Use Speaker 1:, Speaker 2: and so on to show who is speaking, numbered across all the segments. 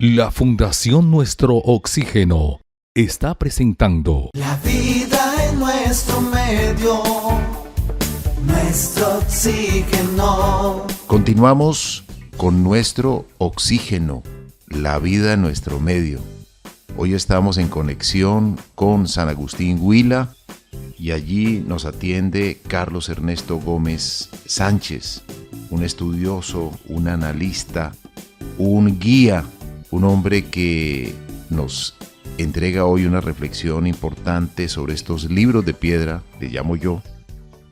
Speaker 1: La Fundación Nuestro Oxígeno está presentando
Speaker 2: La vida en nuestro medio, nuestro oxígeno.
Speaker 3: Continuamos con nuestro oxígeno, la vida en nuestro medio. Hoy estamos en conexión con San Agustín Huila y allí nos atiende Carlos Ernesto Gómez Sánchez, un estudioso, un analista, un guía, un hombre que nos entrega hoy una reflexión importante sobre estos libros de piedra, le llamo yo,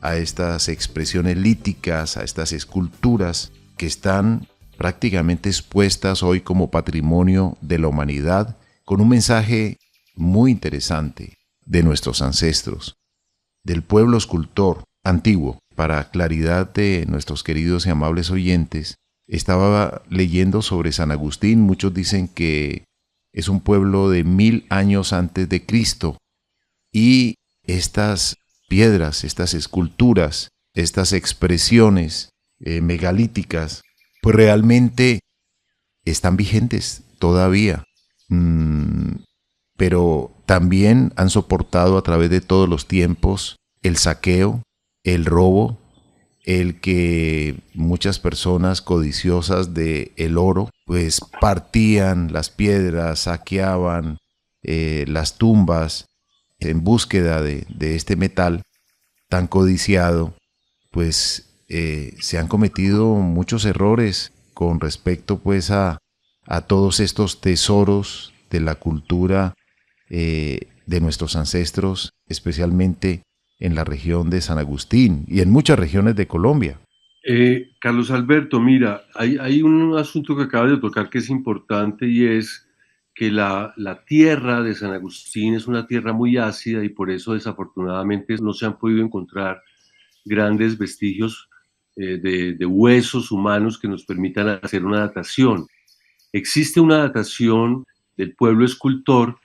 Speaker 3: a estas expresiones líticas, a estas esculturas que están prácticamente expuestas hoy como patrimonio de la humanidad, con un mensaje muy interesante de nuestros ancestros, del pueblo escultor antiguo. Para claridad de nuestros queridos y amables oyentes, estaba leyendo sobre San Agustín. Muchos dicen que es un pueblo de 1000 años antes de Cristo, y estas piedras, estas esculturas, estas expresiones megalíticas, pues realmente están vigentes todavía, pero también han soportado a través de todos los tiempos el saqueo, el robo, el que muchas personas codiciosas de el oro pues partían las piedras, saqueaban las tumbas en búsqueda de este metal tan codiciado. Pues se han cometido muchos errores con respecto pues a todos estos tesoros de la cultura de nuestros ancestros, especialmente en la región de San Agustín y en muchas regiones de Colombia.
Speaker 4: Carlos Alberto, mira, hay un asunto que acabas de tocar que es importante, y es que la tierra de San Agustín es una tierra muy ácida, y por eso desafortunadamente no se han podido encontrar grandes vestigios de huesos humanos que nos permitan hacer una datación. Existe una datación del pueblo escultor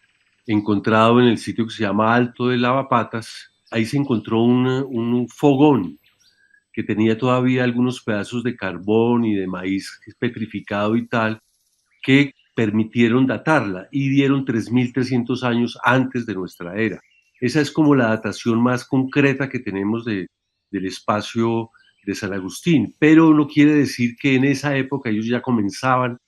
Speaker 4: encontrado en el sitio que se llama Alto de Lavapatas. Ahí se encontró un fogón que tenía todavía algunos pedazos de carbón y de maíz petrificado y tal, que permitieron datarla y dieron 3300 años antes de nuestra era. Esa es como la datación más concreta que tenemos del espacio de San Agustín, pero no quiere decir que en esa época ellos ya comenzaron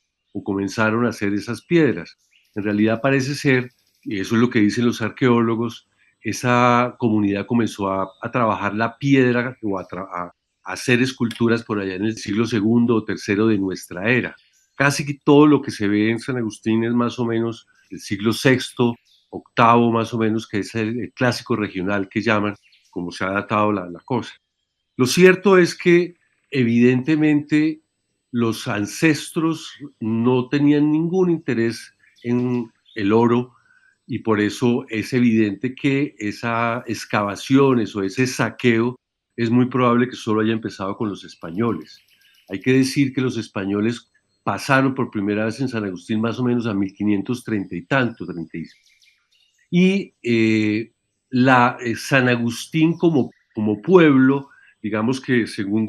Speaker 4: a hacer esas piedras. En realidad parece ser, y eso es lo que dicen los arqueólogos, esa comunidad comenzó a trabajar la piedra o a hacer esculturas por allá en el siglo segundo o tercero de nuestra era. Casi que todo lo que se ve en San Agustín es más o menos del siglo sexto, octavo más o menos, que es el clásico regional que llaman, como se ha datado la cosa. Lo cierto es que evidentemente los ancestros no tenían ningún interés en el oro, y por eso es evidente que esas excavaciones o ese saqueo es muy probable que solo haya empezado con los españoles. Hay que decir que los españoles pasaron por primera vez en San Agustín más o menos a 1530 y tanto, 36. Y San Agustín como pueblo, digamos que según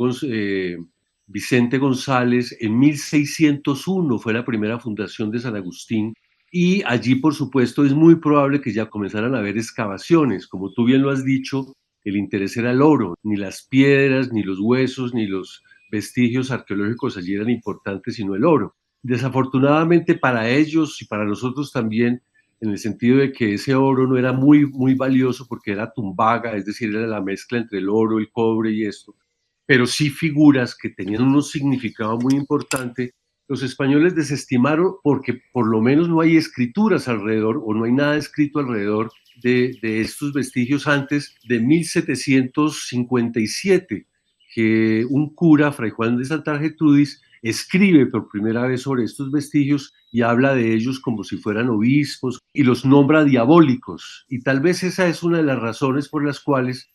Speaker 4: Vicente González, en 1601 fue la primera fundación de San Agustín, y allí, por supuesto, es muy probable que ya comenzaran a haber excavaciones. Como tú bien lo has dicho, el interés era el oro, ni las piedras, ni los huesos, ni los vestigios arqueológicos allí eran importantes, sino el oro. Desafortunadamente para ellos y para nosotros también, en el sentido de que ese oro no era muy valioso porque era tumbaga, es decir, era la mezcla entre el oro, el cobre y esto, pero sí figuras que tenían un significado muy importante. Los españoles desestimaron porque por lo menos no hay escrituras alrededor, o no hay nada escrito alrededor de estos vestigios antes de 1757, que un cura, Fray Juan de Santa Gertrudis, escribe por primera vez sobre estos vestigios y habla de ellos como si fueran obispos y los nombra diabólicos. Y tal vez esa es una de las razones por las cuales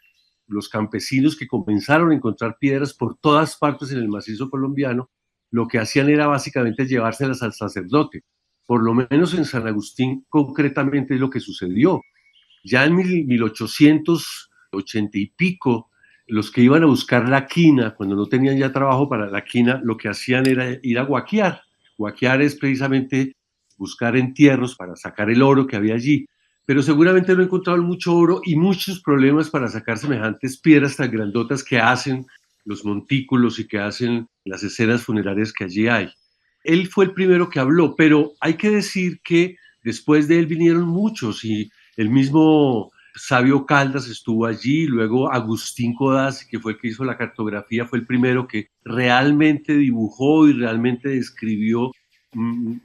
Speaker 4: los campesinos que comenzaron a encontrar piedras por todas partes en el macizo colombiano, lo que hacían era básicamente llevárselas al sacerdote. Por lo menos en San Agustín concretamente es lo que sucedió. Ya en 1880 y pico, los que iban a buscar la quina, cuando no tenían ya trabajo para la quina, lo que hacían era ir a guaquear. Guaquear es precisamente buscar entierros para sacar el oro que había allí, pero seguramente no encontraron mucho oro y muchos problemas para sacar semejantes piedras tan grandotas que hacen los montículos y que hacen las escenas funerarias que allí hay. Él fue el primero que habló, pero hay que decir que después de él vinieron muchos y el mismo Sabio Caldas estuvo allí, luego Agustín Codazzi, que fue el que hizo la cartografía, fue el primero que realmente dibujó y realmente describió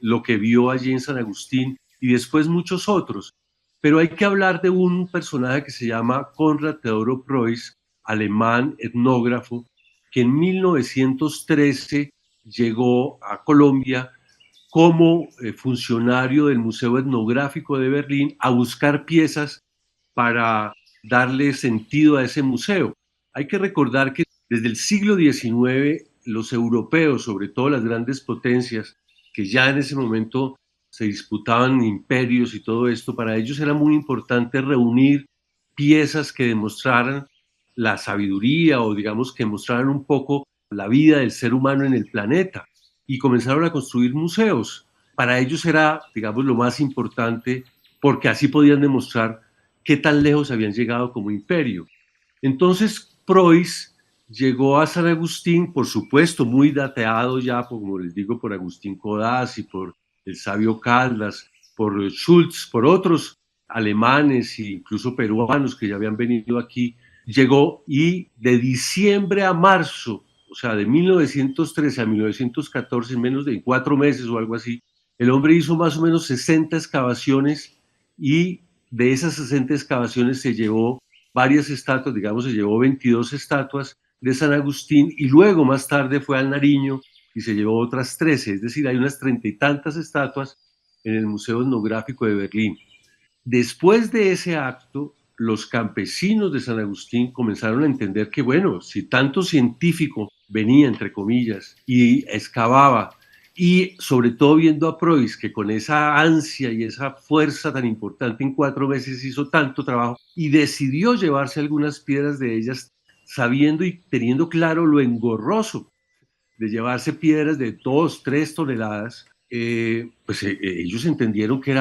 Speaker 4: lo que vio allí en San Agustín, y después muchos otros. Pero hay que hablar de un personaje que se llama Konrad Teodoro Preuss, alemán, etnógrafo, que en 1913 llegó a Colombia como funcionario del Museo Etnográfico de Berlín a buscar piezas para darle sentido a ese museo. Hay que recordar que desde el siglo XIX los europeos, sobre todo las grandes potencias, que ya en ese momento se disputaban imperios y todo esto, para ellos era muy importante reunir piezas que demostraran la sabiduría o digamos que mostraran un poco la vida del ser humano en el planeta, y comenzaron a construir museos. Para ellos era, digamos, lo más importante porque así podían demostrar qué tan lejos habían llegado como imperio. Entonces Preuss llegó a San Agustín, por supuesto, muy dateado ya, como les digo, por Agustín Codazzi, por el Sabio Caldas, por Schultz, por otros alemanes e incluso peruanos que ya habían venido aquí. Llegó y de diciembre a marzo, o sea, de 1913 a 1914, en menos de 4 meses o algo así, el hombre hizo más o menos 60 excavaciones, y de esas 60 excavaciones se llevó varias estatuas, digamos, se llevó 22 estatuas de San Agustín, y luego más tarde fue al Nariño y se llevó otras 13, es decir, hay unas 30 y tantas estatuas en el Museo Etnográfico de Berlín. Después de ese acto, los campesinos de San Agustín comenzaron a entender que, bueno, si tanto científico venía, entre comillas, y excavaba, y sobre todo viendo a Preuss, que con esa ansia y esa fuerza tan importante en 4 meses hizo tanto trabajo y decidió llevarse algunas piedras de ellas, sabiendo y teniendo claro lo engorroso de llevarse piedras de 2, 3 toneladas, ellos entendieron que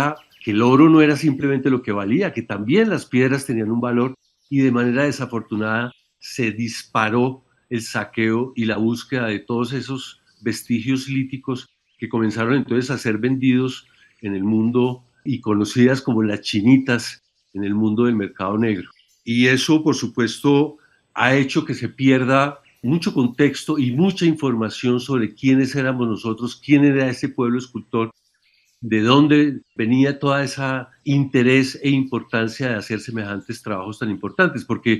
Speaker 4: el oro no era simplemente lo que valía, que también las piedras tenían un valor, y de manera desafortunada se disparó el saqueo y la búsqueda de todos esos vestigios líticos que comenzaron entonces a ser vendidos en el mundo y conocidas como las chinitas en el mundo del mercado negro. Y eso, por supuesto, ha hecho que se pierda mucho contexto y mucha información sobre quiénes éramos nosotros, quién era ese pueblo escultor, de dónde venía toda esa interés e importancia de hacer semejantes trabajos tan importantes, porque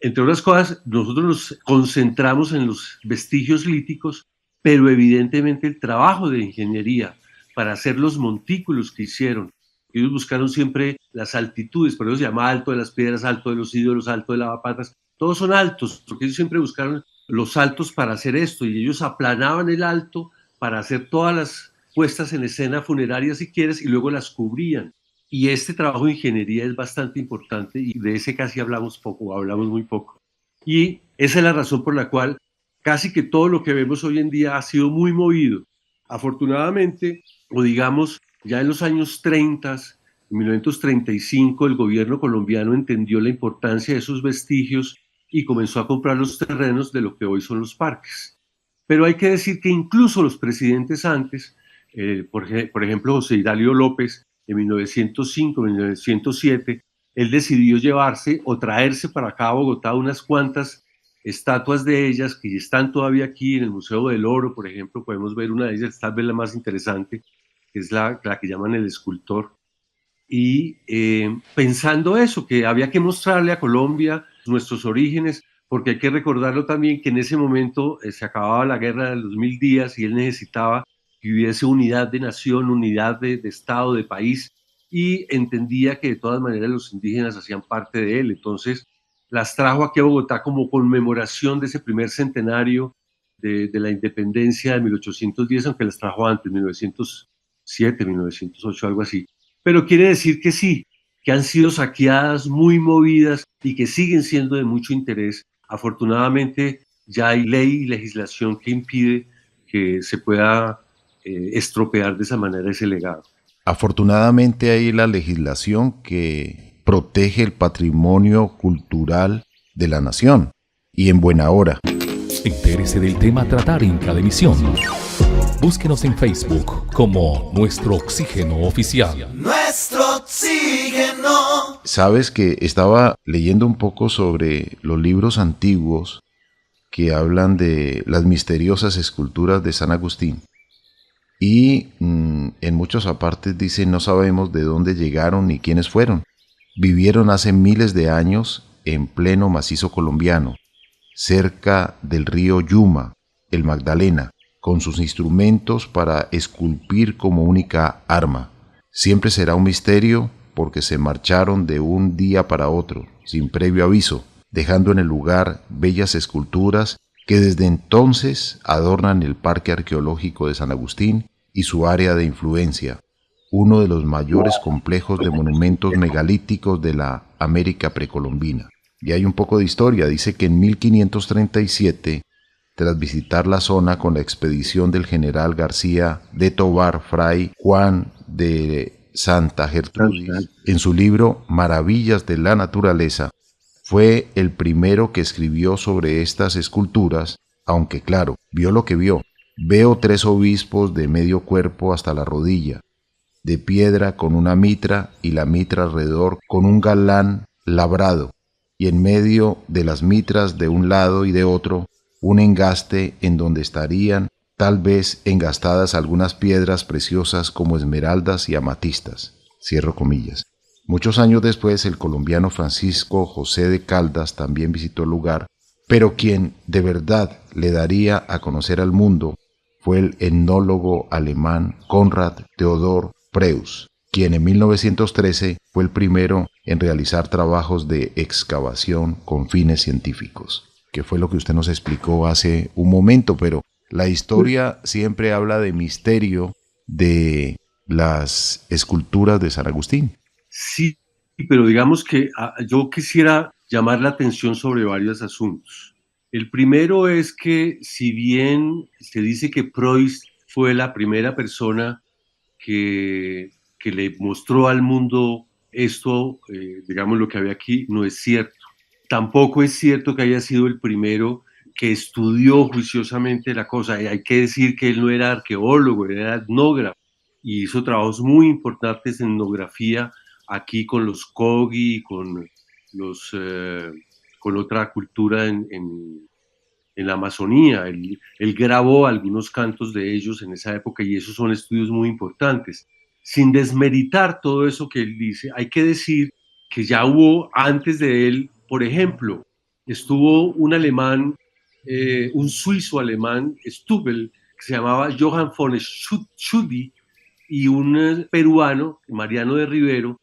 Speaker 4: entre otras cosas nosotros nos concentramos en los vestigios líticos, pero evidentemente el trabajo de ingeniería para hacer los montículos que hicieron, ellos buscaron siempre las altitudes, por eso se llama alto de las piedras, alto de los ídolos, alto de lavapatas, todos son altos, porque ellos siempre buscaron los altos para hacer esto, y ellos aplanaban el alto para hacer todas las puestas en escena funerarias, si quieres, y luego las cubrían. Y este trabajo de ingeniería es bastante importante, y de ese casi hablamos poco, hablamos muy poco. Y esa es la razón por la cual casi que todo lo que vemos hoy en día ha sido muy movido. Afortunadamente, o digamos, ya en los años 30, en 1935, el gobierno colombiano entendió la importancia de esos vestigios y comenzó a comprar los terrenos de lo que hoy son los parques. Pero hay que decir que incluso los presidentes antes, por ejemplo José Hidalgo López, en 1905, 1907, él decidió llevarse o traerse para acá a Bogotá unas cuantas estatuas de ellas que están todavía aquí en el Museo del Oro, por ejemplo, podemos ver una de ellas, tal vez la más interesante, que es la que llaman el escultor. Y pensando eso, que había que mostrarle a Colombia nuestros orígenes, porque hay que recordarlo también que en ese momento se acababa la guerra de los 1000 días y él necesitaba que hubiese unidad de nación, unidad de Estado, de país, y entendía que de todas maneras los indígenas hacían parte de él. Entonces las trajo aquí a Bogotá como conmemoración de ese primer centenario de la independencia de 1810, aunque las trajo antes, 1907, 1908, algo así. Pero quiere decir que sí, que han sido saqueadas, muy movidas y que siguen siendo de mucho interés. Afortunadamente ya hay ley y legislación que impide que se pueda estropear de esa manera ese legado.
Speaker 3: Afortunadamente hay la legislación que protege el patrimonio cultural de la nación, y en buena hora.
Speaker 1: Entérese del tema a tratar en cada emisión. Búsquenos en Facebook como Nuestro Oxígeno Oficial.
Speaker 2: Nuestro oxígeno.
Speaker 3: Sabes que estaba leyendo un poco sobre los libros antiguos que hablan de las misteriosas esculturas de San Agustín. Y en muchos apartes dicen: no sabemos de dónde llegaron ni quiénes fueron. Vivieron hace miles de años en pleno macizo colombiano, cerca del río Yuma, el Magdalena, con sus instrumentos para esculpir como única arma. Siempre será un misterio porque se marcharon de un día para otro, sin previo aviso, dejando en el lugar bellas esculturas que desde entonces adornan el Parque Arqueológico de San Agustín y su área de influencia, uno de los mayores complejos de monumentos megalíticos de la América precolombina. Y hay un poco de historia. Dice que en 1537, tras visitar la zona con la expedición del general García de Tobar, Fray Juan de Santa Gertrudis, en su libro Maravillas de la Naturaleza, fue el primero que escribió sobre estas esculturas, aunque claro, vio lo que vio. Veo 3 obispos de medio cuerpo hasta la rodilla, de piedra con una mitra y la mitra alrededor con un galán labrado, y en medio de las mitras de un lado y de otro, un engaste en donde estarían tal vez engastadas algunas piedras preciosas como esmeraldas y amatistas. Cierro comillas. Muchos años después, el colombiano Francisco José de Caldas también visitó el lugar, pero quien de verdad le daría a conocer al mundo fue el etnólogo alemán Konrad Theodor Preuss, quien en 1913 fue el primero en realizar trabajos de excavación con fines científicos, que fue lo que usted nos explicó hace un momento, pero la historia siempre habla de misterio de las esculturas de San Agustín.
Speaker 4: Sí, pero digamos que yo quisiera llamar la atención sobre varios asuntos. El primero es que, si bien se dice que Preuss fue la primera persona que le mostró al mundo esto, digamos lo que había aquí, no es cierto. Tampoco es cierto que haya sido el primero que estudió juiciosamente la cosa. Hay que decir que él no era arqueólogo, él era etnógrafo y hizo trabajos muy importantes en etnografía aquí con los Kogi, con otra cultura en la Amazonía. Él grabó algunos cantos de ellos en esa época y esos son estudios muy importantes. Sin desmeritar todo eso que él dice, hay que decir que ya hubo antes de él, por ejemplo, estuvo un alemán, un suizo alemán, Stubel, que se llamaba Johann von Schudi, y un peruano, Mariano de Rivero,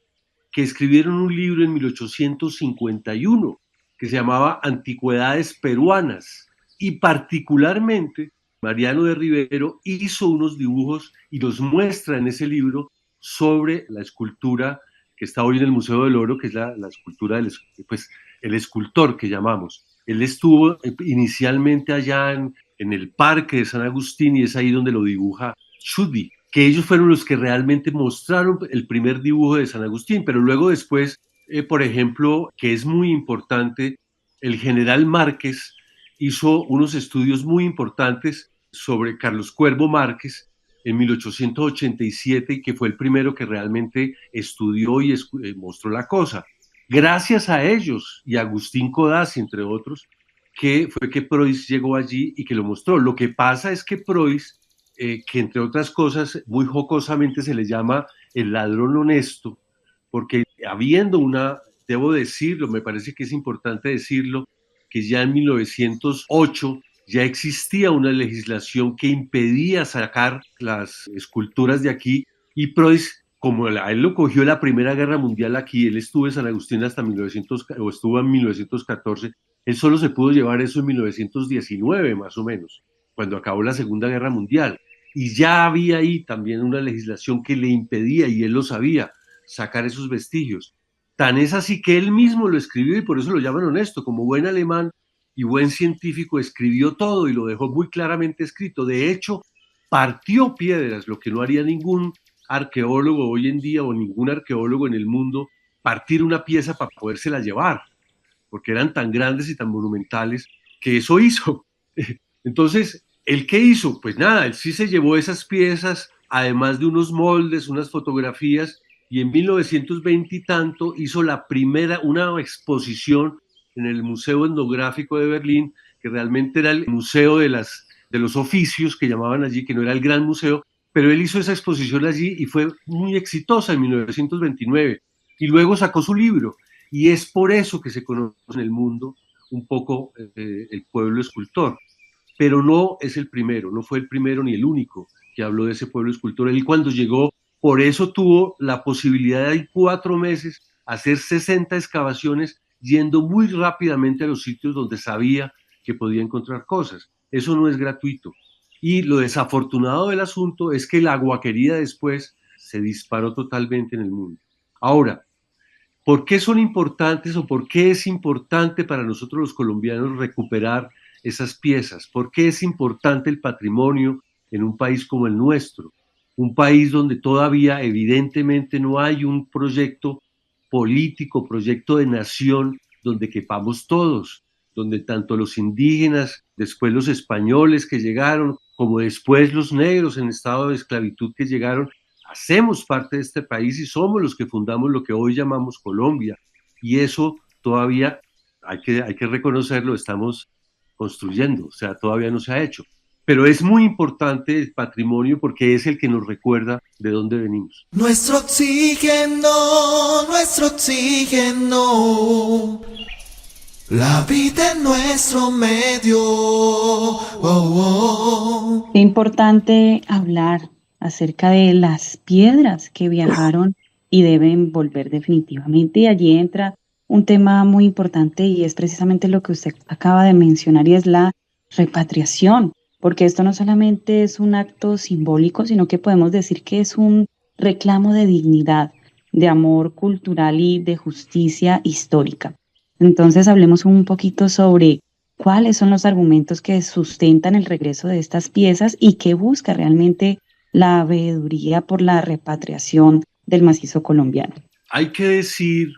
Speaker 4: que escribieron un libro en 1851 que se llamaba Antigüedades Peruanas, y particularmente Mariano de Rivero hizo unos dibujos y los muestra en ese libro sobre la escultura que está hoy en el Museo del Oro, que es la escultura del el escultor que llamamos. Él estuvo inicialmente allá en el Parque de San Agustín y es ahí donde lo dibuja Schudi, que ellos fueron los que realmente mostraron el primer dibujo de San Agustín, pero luego después, por ejemplo, que es muy importante, el general Márquez hizo unos estudios muy importantes sobre Carlos Cuervo Márquez en 1887, y que fue el primero que realmente estudió y mostró la cosa. Gracias a ellos y a Agustín Codazzi, entre otros, que fue que Preuss llegó allí y que lo mostró. Lo que pasa es que Preuss, que entre otras cosas muy jocosamente se le llama el ladrón honesto, porque habiendo debo decirlo, me parece que es importante decirlo, que ya en 1908 ya existía una legislación que impedía sacar las esculturas de aquí, y Preuss, como a él lo cogió la Primera Guerra Mundial aquí, él estuvo en San Agustín hasta estuvo en 1914, él solo se pudo llevar eso en 1919 más o menos, cuando acabó la Segunda Guerra Mundial, y ya había ahí también una legislación que le impedía, y él lo sabía, sacar esos vestigios. Tan es así que él mismo lo escribió, y por eso lo llaman honesto. Como buen alemán y buen científico, escribió todo y lo dejó muy claramente escrito. De hecho, partió piedras, lo que no haría ningún arqueólogo hoy en día o ningún arqueólogo en el mundo partir una pieza para podérsela llevar, porque eran tan grandes y tan monumentales que eso hizo. Entonces, ¿el qué hizo? Pues nada, él sí se llevó esas piezas, además de unos moldes, unas fotografías, y en 1920 y tanto hizo la primera, una exposición en el Museo Etnográfico de Berlín, que realmente era el museo de los oficios que llamaban allí, que no era el gran museo, pero él hizo esa exposición allí y fue muy exitosa en 1929. Y luego sacó su libro, y es por eso que se conoce en el mundo un poco el pueblo escultor. Pero no es el primero, no fue el primero ni el único que habló de ese pueblo escultor. Él cuando llegó, por eso tuvo la posibilidad de en 4 meses hacer 60 excavaciones, yendo muy rápidamente a los sitios donde sabía que podía encontrar cosas. Eso no es gratuito. Y lo desafortunado del asunto es que la aguaquería después se disparó totalmente en el mundo. Ahora, ¿por qué son importantes o por qué es importante para nosotros los colombianos recuperar esas piezas? ¿Por qué es importante el patrimonio en un país como el nuestro? Un país donde todavía evidentemente no hay un proyecto político, proyecto de nación donde quepamos todos, donde tanto los indígenas, después los españoles que llegaron, como después los negros en estado de esclavitud que llegaron, hacemos parte de este país y somos los que fundamos lo que hoy llamamos Colombia. Y eso todavía hay que reconocerlo, estamos construyendo, o sea, todavía no se ha hecho. Pero es muy importante el patrimonio porque es el que nos recuerda de dónde venimos.
Speaker 2: Nuestro oxígeno, la vida en nuestro medio.
Speaker 5: Qué importante hablar acerca de las piedras que viajaron y deben volver definitivamente. Y allí entra un tema muy importante y es precisamente lo que usted acaba de mencionar y es la repatriación, porque esto no solamente es un acto simbólico, sino que podemos decir que es un reclamo de dignidad, de amor cultural y de justicia histórica. Entonces hablemos un poquito sobre cuáles son los argumentos que sustentan el regreso de estas piezas y qué busca realmente la veeduría por la repatriación del macizo colombiano.
Speaker 4: Hay que decir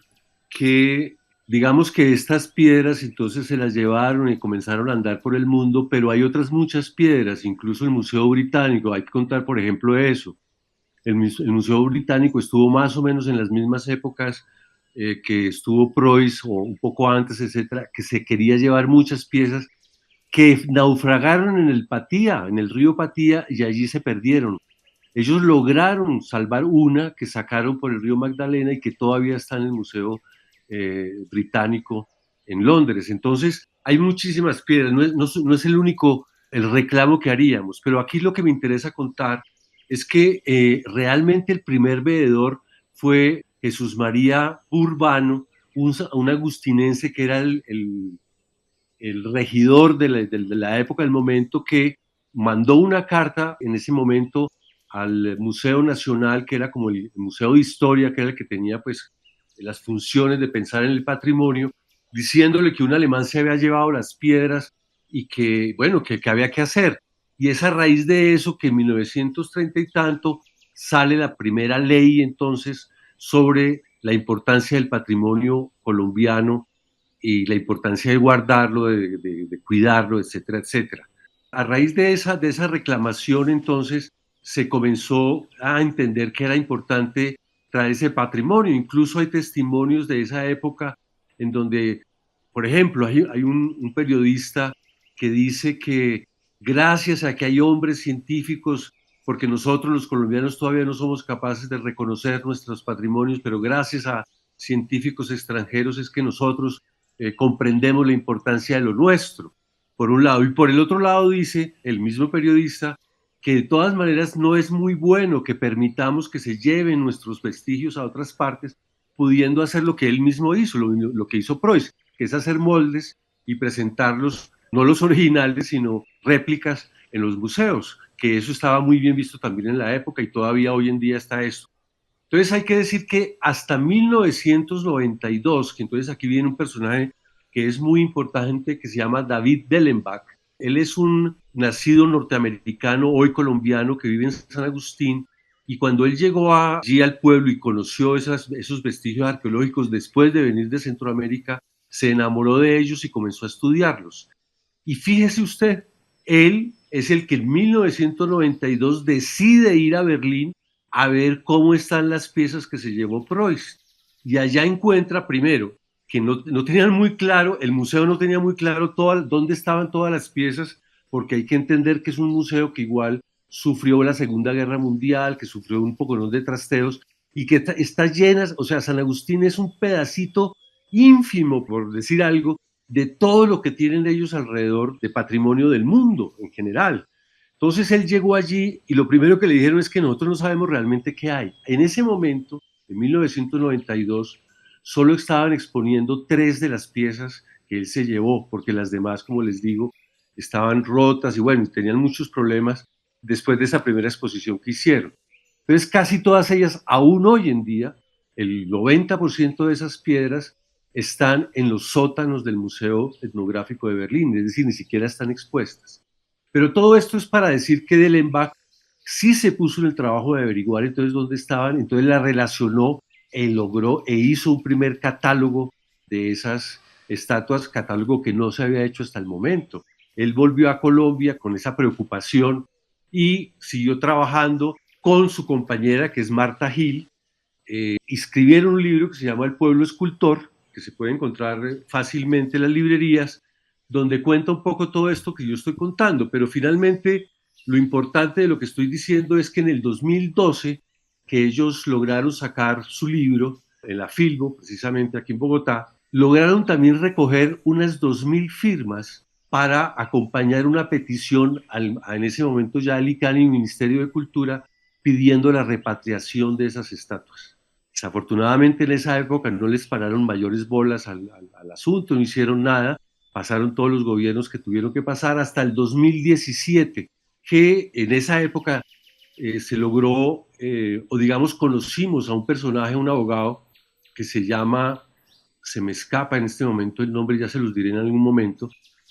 Speaker 4: que, digamos que estas piedras entonces se las llevaron y comenzaron a andar por el mundo, pero hay otras muchas piedras, incluso el Museo Británico, hay que contar por ejemplo eso. El Museo Británico estuvo más o menos en las mismas épocas que estuvo Preuss o un poco antes, etcétera, que se quería llevar muchas piezas que naufragaron en el Patía, en el río Patía, y allí se perdieron. Ellos lograron salvar una que sacaron por el río Magdalena y que todavía está en el Museo Británico en Londres. Entonces, hay muchísimas piedras, no es el único el reclamo que haríamos, pero aquí lo que me interesa contar es que realmente el primer veedor fue Jesús María Urbano, un agustinense que era el regidor de la época del momento, que mandó una carta en ese momento al Museo Nacional, que era como el Museo de Historia, que era el que tenía pues las funciones de pensar en el patrimonio, diciéndole que un alemán se había llevado las piedras y que, bueno, que había que hacer. Y es a raíz de eso que en 1930 y tanto sale la primera ley entonces sobre la importancia del patrimonio colombiano y la importancia de guardarlo, de cuidarlo, etcétera, etcétera. A raíz de esa reclamación entonces se comenzó a entender que era importante traer ese patrimonio. Incluso hay testimonios de esa época en donde, por ejemplo, hay un periodista que dice que gracias a que hay hombres científicos, porque nosotros los colombianos todavía no somos capaces de reconocer nuestros patrimonios, pero gracias a científicos extranjeros es que nosotros comprendemos la importancia de lo nuestro, por un lado. Y por el otro lado dice el mismo periodista que de todas maneras no es muy bueno que permitamos que se lleven nuestros vestigios a otras partes, pudiendo hacer lo que él mismo hizo, lo que hizo Preuss, que es hacer moldes y presentarlos, no los originales, sino réplicas en los museos, que eso estaba muy bien visto también en la época y todavía hoy en día está esto. Entonces hay que decir que hasta 1992, que entonces aquí viene un personaje que es muy importante, que se llama David Dellenbach. Él es un nacido norteamericano, hoy colombiano, que vive en San Agustín, Y cuando él llegó allí al pueblo y conoció esos vestigios arqueológicos después de venir de Centroamérica, se enamoró de ellos y comenzó a estudiarlos. Y fíjese usted, él es el que en 1992 decide ir a Berlín a ver cómo están las piezas que se llevó Preuss. Y allá encuentra primero que no tenían muy claro, el museo no tenía muy claro dónde estaban todas las piezas, porque hay que entender que es un museo que igual sufrió la Segunda Guerra Mundial, que sufrió un poco de trasteos, y que está llena, o sea, San Agustín es un pedacito ínfimo, por decir algo, de todo lo que tienen ellos alrededor de patrimonio del mundo en general. Entonces él llegó allí y lo primero que le dijeron es que nosotros no sabemos realmente qué hay. En ese momento, en 1992, solo estaban exponiendo 3 de las piezas que él se llevó, porque las demás, como les digo, estaban rotas y bueno, tenían muchos problemas después de esa primera exposición que hicieron. Entonces casi todas ellas, aún hoy en día, el 90% de esas piedras están en los sótanos del Museo Etnográfico de Berlín, es decir, ni siquiera están expuestas. Pero todo esto es para decir que Dellenbach sí se puso en el trabajo de averiguar entonces dónde estaban, entonces la relacionó, logró e hizo un primer catálogo de esas estatuas, catálogo que no se había hecho hasta el momento. Él volvió a Colombia con esa preocupación y siguió trabajando con su compañera, que es Marta Gil. Escribieron un libro que se llama El pueblo escultor, que se puede encontrar fácilmente en las librerías, donde cuenta un poco todo esto que yo estoy contando, pero finalmente lo importante de lo que estoy diciendo es que en el 2012, que ellos lograron sacar su libro en la Filbo, precisamente aquí en Bogotá, lograron también recoger unas 2.000 firmas para acompañar una petición en ese momento ya al ICANN y Ministerio de Cultura pidiendo la repatriación de esas estatuas. Desafortunadamente en esa época no les pararon mayores bolas al asunto, no hicieron nada, pasaron todos los gobiernos que tuvieron que pasar hasta el 2017, que en esa época se logró, o digamos conocimos a un personaje, un abogado, que se llama, se me escapa en este momento el nombre, ya se los diré en algún momento,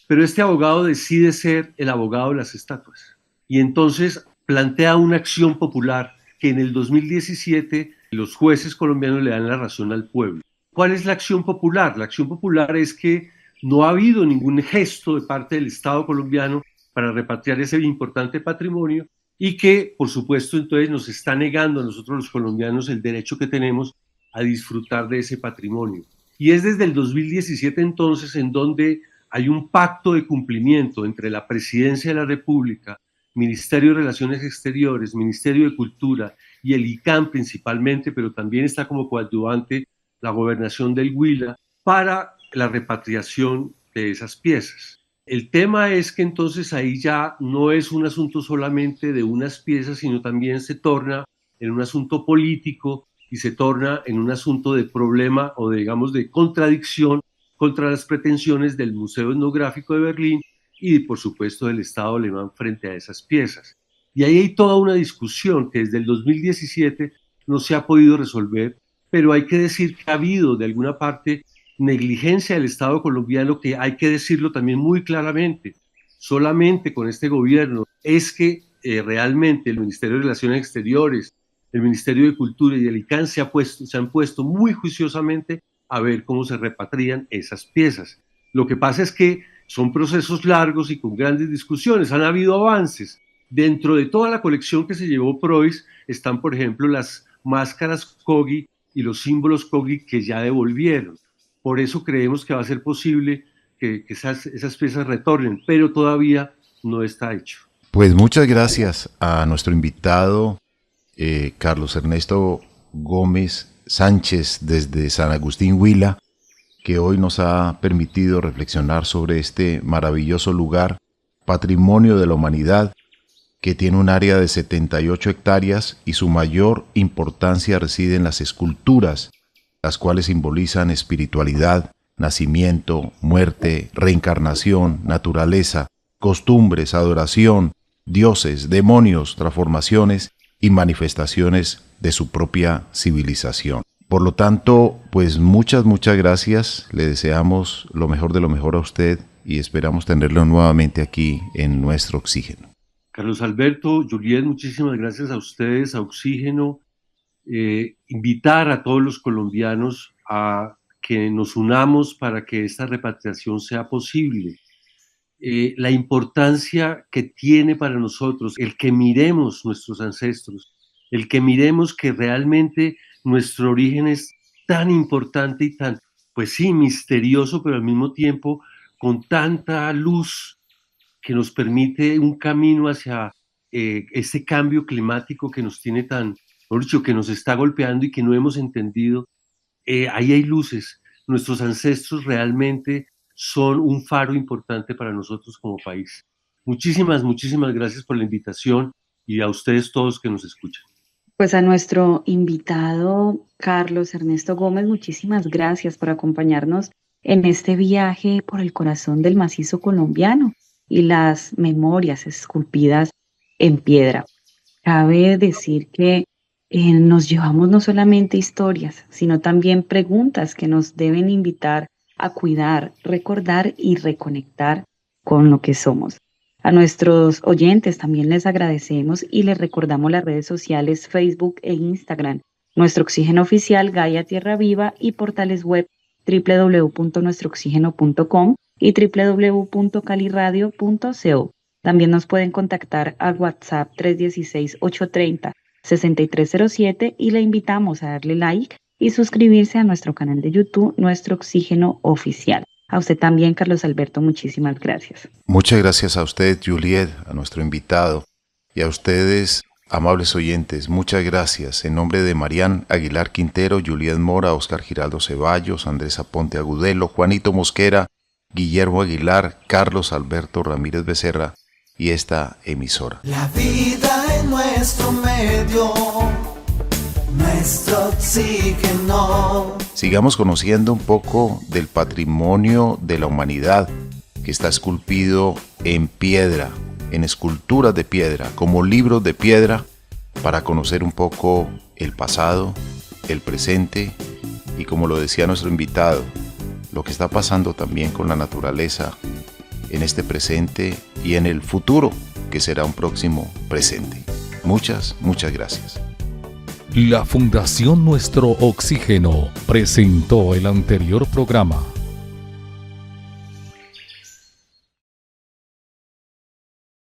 Speaker 4: pero este abogado decide ser el abogado de las estatuas. Y entonces plantea una acción popular que en el 2017 los jueces colombianos le dan la razón al pueblo. ¿Cuál es la acción popular? La acción popular es que no ha habido ningún gesto de parte del Estado colombiano para repatriar ese importante patrimonio y que, por supuesto, entonces nos está negando a nosotros los colombianos el derecho que tenemos a disfrutar de ese patrimonio. Y es desde el 2017 entonces en donde hay un pacto de cumplimiento entre la Presidencia de la República, Ministerio de Relaciones Exteriores, Ministerio de Cultura y el ICANN principalmente, pero también está como coadyuvante la Gobernación del Huila para la repatriación de esas piezas. El tema es que entonces ahí ya no es un asunto solamente de unas piezas, sino también se torna en un asunto político y se torna en un asunto de problema o digamos de contradicción contra las pretensiones del Museo Etnográfico de Berlín y por supuesto del Estado alemán frente a esas piezas. Y ahí hay toda una discusión que desde el 2017 no se ha podido resolver, pero hay que decir que ha habido de alguna parte negligencia del Estado colombiano, que hay que decirlo también muy claramente. Solamente con este gobierno es que realmente el Ministerio de Relaciones Exteriores, el Ministerio de Cultura y el ICANN se han puesto muy juiciosamente a ver cómo se repatrian esas piezas. Lo que pasa es que son procesos largos y con grandes discusiones. Han habido avances. Dentro de toda la colección que se llevó Preuss están, por ejemplo, las máscaras Kogi y los símbolos Kogi que ya devolvieron. Por eso creemos que va a ser posible que esas piezas retornen, pero todavía no está hecho.
Speaker 3: Pues muchas gracias a nuestro invitado, Carlos Ernesto Gómez Sánchez, desde San Agustín, Huila, que hoy nos ha permitido reflexionar sobre este maravilloso lugar, patrimonio de la humanidad, que tiene un área de 78 hectáreas y su mayor importancia reside en las esculturas, las cuales simbolizan espiritualidad, nacimiento, muerte, reencarnación, naturaleza, costumbres, adoración, dioses, demonios, transformaciones y manifestaciones de su propia civilización. Por lo tanto, pues muchas gracias, le deseamos lo mejor de lo mejor a usted y esperamos tenerlo nuevamente aquí en Nuestro Oxígeno.
Speaker 4: Carlos Alberto, Juliet, muchísimas gracias a ustedes, a Oxígeno. Invitar a todos los colombianos a que nos unamos para que esta repatriación sea posible. La importancia que tiene para nosotros el que miremos nuestros ancestros, el que miremos que realmente nuestro origen es tan importante y tan, pues sí, misterioso, pero al mismo tiempo con tanta luz que nos permite un camino hacia ese cambio climático que nos tiene tan, por dicho, que nos está golpeando y que no hemos entendido. Ahí hay luces. Nuestros ancestros realmente son un faro importante para nosotros como país. Muchísimas, muchísimas gracias por la invitación y a ustedes todos que nos escuchan.
Speaker 5: Pues a nuestro invitado Carlos Ernesto Gómez, muchísimas gracias por acompañarnos en este viaje por el corazón del macizo colombiano y las memorias esculpidas en piedra. Cabe decir que nos llevamos no solamente historias, sino también preguntas que nos deben invitar a cuidar, recordar y reconectar con lo que somos. A nuestros oyentes también les agradecemos y les recordamos las redes sociales Facebook e Instagram, nuestro Oxígeno Oficial, Gaia Tierra Viva y portales web www.nuestrooxigeno.com y www.caliradio.co. También nos pueden contactar al WhatsApp 316-830-6307 y le invitamos a darle like y suscribirse a nuestro canal de YouTube, Nuestro Oxígeno Oficial. A usted también, Carlos Alberto, muchísimas gracias.
Speaker 3: Muchas gracias a usted, Juliet, a nuestro invitado, y a ustedes, amables oyentes, muchas gracias. En nombre de Marián Aguilar Quintero, Juliet Mora, Oscar Giraldo Ceballos, Andrés Aponte Agudelo, Juanito Mosquera, Guillermo Aguilar, Carlos Alberto Ramírez Becerra y esta emisora.
Speaker 2: La vida en nuestro medio, nuestro oxígeno.
Speaker 3: Sigamos conociendo un poco del patrimonio de la humanidad que está esculpido en piedra, en esculturas de piedra, como libros de piedra, para conocer un poco el pasado, el presente y, como lo decía nuestro invitado, lo que está pasando también con la naturaleza en este presente y en el futuro, que será un próximo presente. Muchas, muchas gracias.
Speaker 1: La Fundación Nuestro Oxígeno presentó el anterior programa.